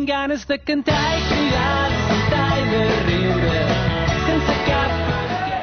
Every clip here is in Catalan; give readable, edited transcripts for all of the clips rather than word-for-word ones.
Ganes de cantar i cridar, de saltar i de riure, sense cap per què.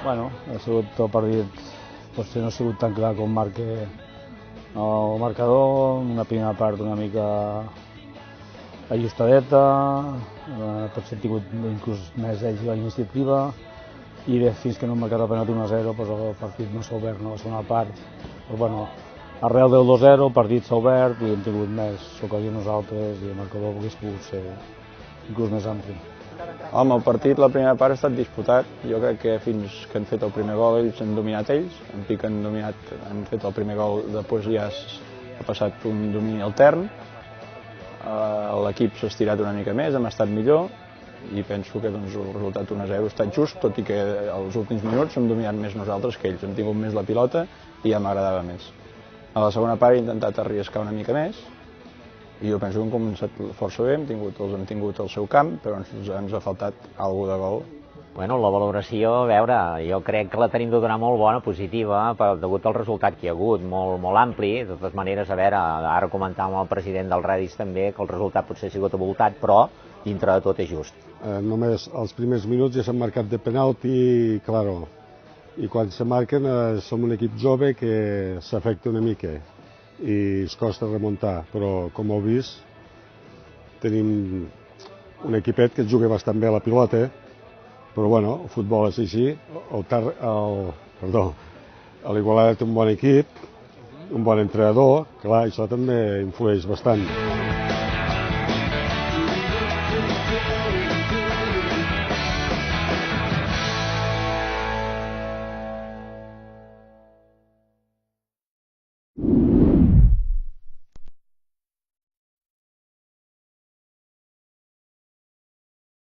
Bueno, ha sigut el partit, potser no ha sigut tan clar com marca el marcador, una primera part una mica ajustadeta, potser hem tingut inclús més ells la iniciativa i bé, fins que no hem marcat el penalti 1-0, doncs el partit no s'ha obert, no? La segona part, però bueno, arrel del 2-0 el partit s'ha obert i hem tingut més ocasions nosaltres i el marcador hauria pogut ser inclús més ampli. Home, el partit, la primera part ha estat disputat. Jo crec que fins que han fet el primer gol ells han dominat ells. En pic han fet el primer gol, després ja ha passat un domini altern. L'equip s'ha estirat una mica més, hem estat millor i penso que el resultat 1-0 ha estat just, tot i que els últims minuts hem dominat més nosaltres que ells. Hem tingut més la pilota i ja m'agradava més. A la segona part he intentat arriscar una mica més i jo penso que hem començat força bé, hem tingut el seu camp, però ens ha faltat alguna de gol. Bueno, la valoració, a veure, jo crec que la tenim de donar molt bona, positiva, degut al resultat que hi ha hagut, molt ampli. De totes maneres, a veure, ara comentàvem amb el president del Redis també que el resultat potser ha sigut avoltat, però dintre de tot és just. Només els primers minuts ja s'han marcat de penalti, claro, i quan se marquen som un equip jove que s'afecta una mica i es costa remuntar, però com heu vist tenim un equipet que juga bastant bé a la pilota, però bueno, el futbol és així, l'Igualada té un bon equip, un bon entrenador, clar, això també influeix bastant.